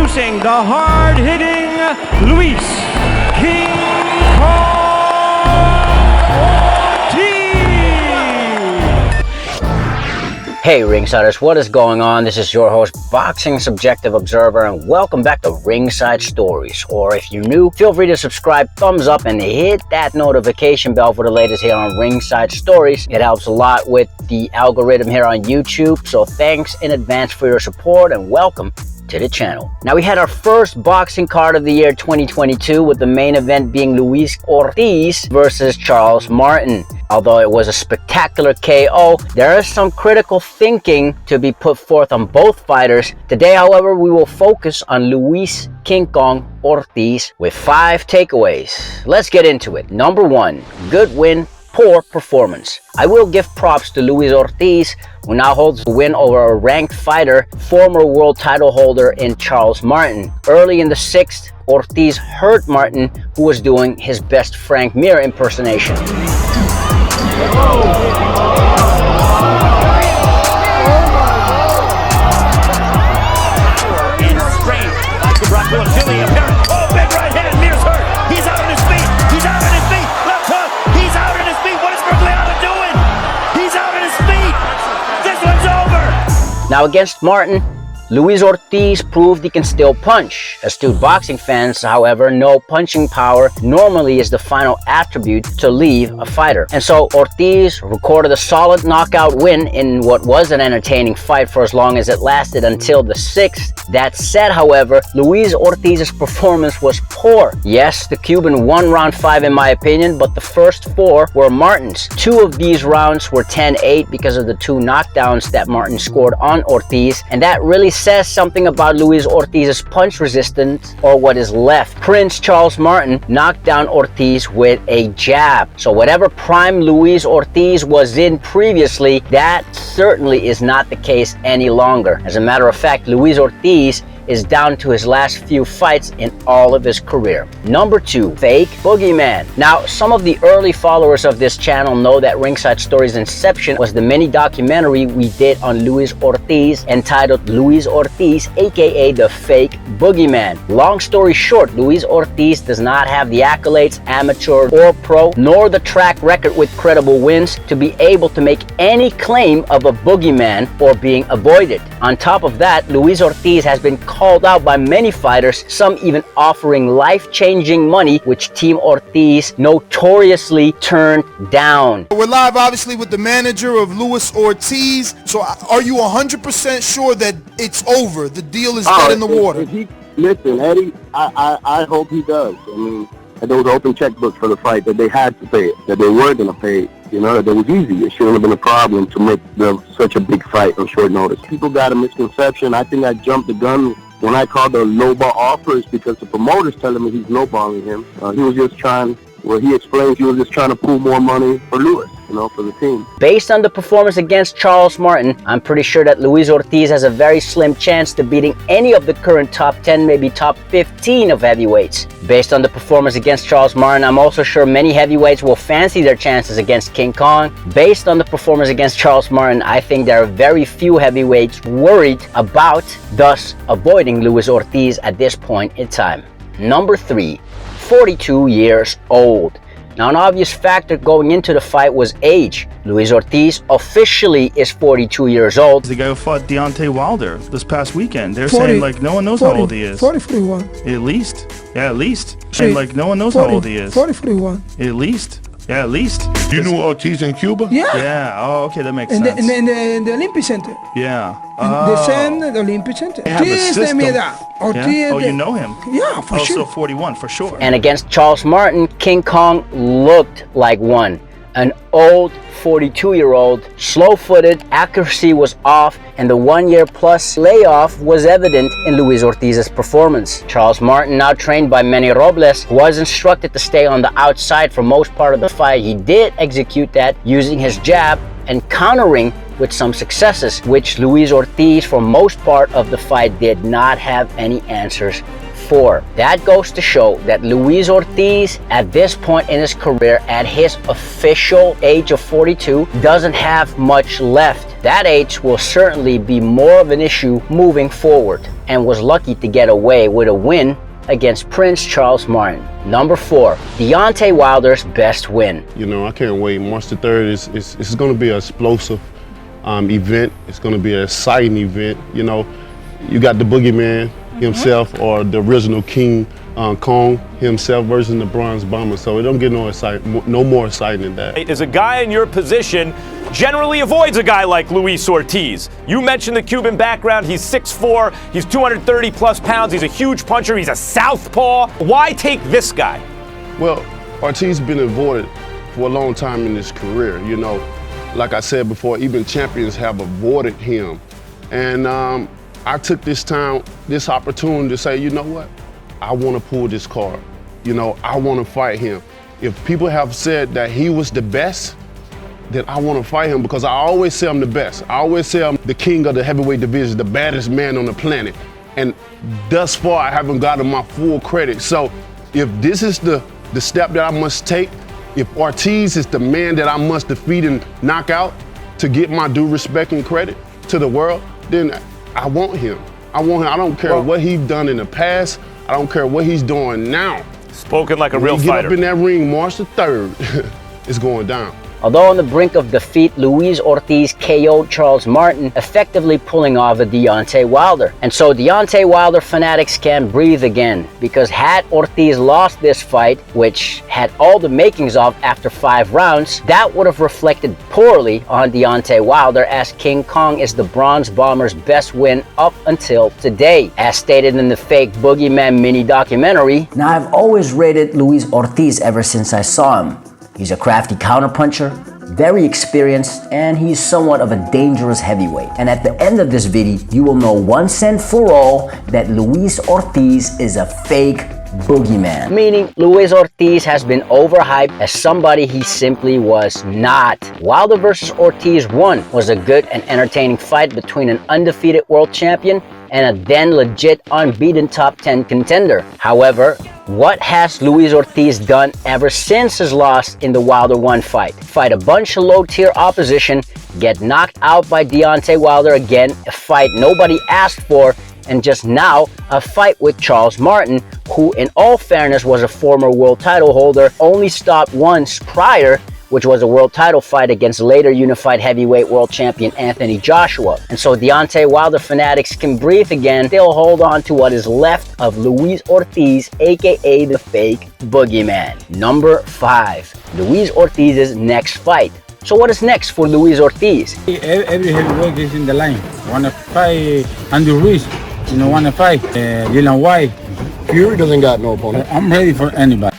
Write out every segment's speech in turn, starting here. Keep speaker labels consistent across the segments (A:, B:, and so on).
A: Introducing the hard-hitting Luis King Kong Ortiz.
B: Hey Ringsiders, what is going on? This is your host, Boxing Subjective Observer, and welcome back to Ringside Stories. Or if you're new, feel free to subscribe, thumbs up, and hit that notification bell for the latest here on Ringside Stories. It helps a lot with the algorithm here on YouTube, so thanks in advance for your support and welcome to the channel. Now, we had our first boxing card of the year 2022 with the main event being Luis Ortiz versus Charles Martin. Although it was a spectacular KO, there is some critical thinking to be put forth on both fighters. Today, however, we will focus on Luis King Kong Ortiz with 5 takeaways. Let's get into it. Number 1, good win, poor performance. I will give props to Luis Ortiz, who now holds the win over a ranked fighter, former world title holder in Charles Martin. Early in the 6th, Ortiz hurt Martin, who was doing his best Frank Mir impersonation. Now against Martin, Luis Ortiz proved he can still punch. Astute boxing fans, however, know punching power normally is the final attribute to leave a fighter. And so Ortiz recorded a solid knockout win in what was an entertaining fight for as long as it lasted until the 6th. That said, however, Luis Ortiz's performance was poor. Yes, the Cuban won round 5 in my opinion, but the first 4 were Martin's. 2 of these rounds were 10-8 because of the 2 knockdowns that Martin scored on Ortiz, and that really says something about Luis Ortiz's punch resistance, or what is left. Prince Charles Martin knocked down Ortiz with a jab. So whatever prime Luis Ortiz was in previously, that certainly is not the case any longer. As a matter of fact, Luis Ortiz is down to his last few fights in all of his career. Number 2, fake boogeyman. Now, some of the early followers of this channel know that Ringside Stories' inception was the mini documentary we did on Luis Ortiz entitled Luis Ortiz, aka the Fake Boogeyman. Long story short, Luis Ortiz does not have the accolades, amateur or pro, nor the track record with credible wins to be able to make any claim of a boogeyman or being avoided. On top of that, Luis Ortiz has been called out by many fighters, some even offering life-changing money, which Team Ortiz notoriously turned down.
C: We're live obviously with the manager of Luis Ortiz. So are you 100% sure that it's over? The deal is dead in the water?
D: Listen, Eddie, I hope he does. I mean, those open checkbooks for the fight, that they had to pay it, that they were going to pay it. You know, that it was easy. It shouldn't have been a problem to make such a big fight on short notice. People got a misconception. I think I jumped the gun when I called the lowball offers because the promoter's telling me he's lowballing him. He was just trying, he explains he was just trying to pull more money for Luis, you know, for the team.
B: Based on the performance against Charles Martin, I'm pretty sure that Luis Ortiz has a very slim chance to beating any of the current top 10, maybe top 15 of heavyweights. Based on the performance against Charles Martin, I'm also sure many heavyweights will fancy their chances against King Kong. Based on the performance against Charles Martin, I think there are very few heavyweights worried about, thus avoiding Luis Ortiz at this point in time. Number 3, 42 years old. Now, an obvious factor going into the fight was age. Luis Ortiz officially is 42 years old.
E: The guy who fought Deontay Wilder this past weekend. They're saying like no one knows how old he is.
F: 41.
E: At least. Yeah, at least. And like no one knows how old he is.
F: 41.
E: At least. Yeah, at least.
G: You knew Ortiz in Cuba?
F: Yeah.
E: Yeah. Oh, okay, that makes
F: In
E: sense.
F: the Olympic Center.
E: Yeah.
F: The Olympic Center.
E: They have a
F: Ortiz de
E: system.
F: mi edad. Ortiz
E: Yeah? Oh,
F: de-
E: you know him?
F: Yeah, for sure.
E: Also 41, for sure.
B: And against Charles Martin, King Kong looked like one. An old 42-year-old, slow-footed, accuracy was off, and the 1-year-plus layoff was evident in Luis Ortiz's performance. Charles Martin, now trained by Manny Robles, was instructed to stay on the outside for most part of the fight. He did execute that using his jab and countering with some successes, which Luis Ortiz for most part of the fight did not have any answers 4. That goes to show that Luis Ortiz, at this point in his career, at his official age of 42, doesn't have much left. That age will certainly be more of an issue moving forward, and was lucky to get away with a win against Prince Charles Martin. Number 4, Deontay Wilder's best win.
G: You know, I can't wait. March the 3rd is going to be an explosive event. It's going to be an exciting event. You know, you got the boogeyman himself, or the original King Kong himself versus the Bronze Bomber. So it don't get no more exciting than that.
H: As a guy in your position generally avoids a guy like Luis Ortiz. You mentioned the Cuban background. He's 6'4", he's 230 plus pounds, he's a huge puncher, he's a southpaw. Why take this guy?
G: Well, Ortiz has been avoided for a long time in his career. You know, like I said before, even champions have avoided him. And I took this opportunity to say, you know what? I want to pull this card. You know, I want to fight him. If people have said that he was the best, then I want to fight him, because I always say I'm the best. I always say I'm the king of the heavyweight division, the baddest man on the planet. And thus far, I haven't gotten my full credit. So if this is the step that I must take, if Ortiz is the man that I must defeat and knock out to get my due respect and credit to the world, then I want him. I want him. I don't care what he's done in the past. I don't care what he's doing now.
H: Spoken like a real
G: fighter. Get up in that ring March the 3rd, it's going down.
B: Although on the brink of defeat, Luis Ortiz KO'd Charles Martin, effectively pulling off a Deontay Wilder. And so Deontay Wilder fanatics can breathe again, because had Ortiz lost this fight, which had all the makings of after 5 rounds, that would have reflected poorly on Deontay Wilder, as King Kong is the Bronze Bomber's best win up until today, as stated in the fake Boogeyman mini documentary.
I: Now, I've always rated Luis Ortiz ever since I saw him. He's a crafty counterpuncher, very experienced, and he's somewhat of a dangerous heavyweight. And at the end of this video, you will know once and for all that Luis Ortiz is a fake boogeyman.
B: Meaning Luis Ortiz has been overhyped as somebody he simply was not. Wilder versus Ortiz 1 was a good and entertaining fight between an undefeated world champion and a then legit unbeaten top 10 contender. However, what has Luis Ortiz done ever since his loss in the Wilder 1 fight? Fight a bunch of low-tier opposition, get knocked out by Deontay Wilder again, a fight nobody asked for, and just now a fight with Charles Martin, who in all fairness was a former world title holder, only stopped once prior, which was a world title fight against later unified heavyweight world champion Anthony Joshua. And so Deontay Wilder fanatics can breathe again. They'll hold on to what is left of Luis Ortiz, aka the fake boogeyman. Number 5, Luis Ortiz's next fight. So what is next for Luis Ortiz?
J: Every heavyweight is in the line. Wanna fight Andy Ruiz, wanna fight Dylan White.
D: Fury doesn't got no opponent.
J: I'm ready for anybody.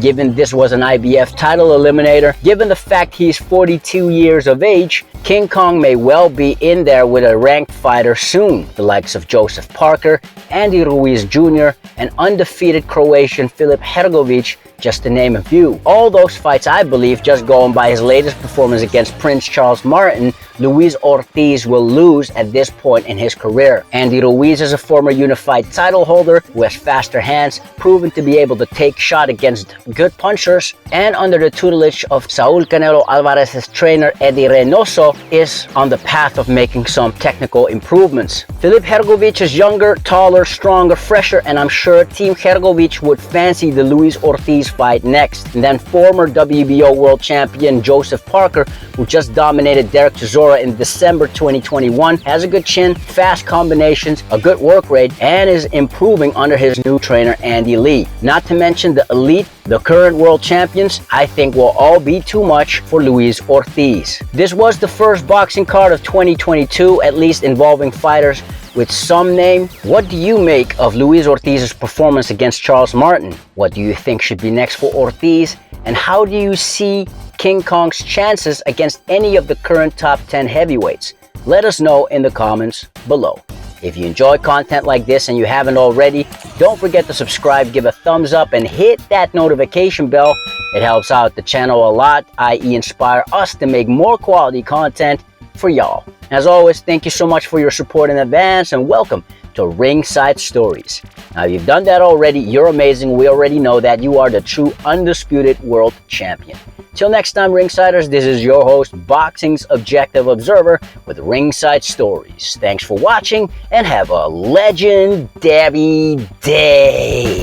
B: Given this was an IBF title eliminator, given the fact he's 42 years of age, King Kong may well be in there with a ranked fighter soon, the likes of Joseph Parker, Andy Ruiz Jr., and undefeated Croatian Filip Hrgović, just to name a few. All those fights, I believe, just going by his latest performance against Prince Charles Martin, Luis Ortiz will lose at this point in his career. Andy Ruiz is a former unified title holder who has faster hands, proven to be able to take shot against good punchers, and under the tutelage of Saul Canelo Alvarez's trainer Eddie Reynoso, is on the path of making some technical improvements. Filip Hrgović is younger, taller, stronger, fresher, and I'm sure Team Hrgović would fancy the Luis Ortiz fight next. And then former WBO world champion Joseph Parker, who just dominated Derek Chisora in December 2021, has a good chin, fast combinations, a good work rate, and is improving under his new trainer Andy Lee. Not to mention the elite, the current world champions, I think will all be too much for Luis Ortiz. This was the first boxing card of 2022, at least involving fighters with some name. What do you make of Luis Ortiz's performance against Charles Martin? What do you think should be next for Ortiz? And how do you see King Kong's chances against any of the current top 10 heavyweights? Let us know in the comments below. If you enjoy content like this and you haven't already, don't forget to subscribe, give a thumbs up, and hit that notification bell. It helps out the channel a lot, i.e. inspire us to make more quality content for y'all. As always, thank you so much for your support in advance, and welcome to Ringside Stories. Now, if you've done that already, you're amazing. We already know that you are the true undisputed world champion. Till next time, Ringsiders, this is your host, Boxing's Objective Observer with Ringside Stories. Thanks for watching and have a legendary day.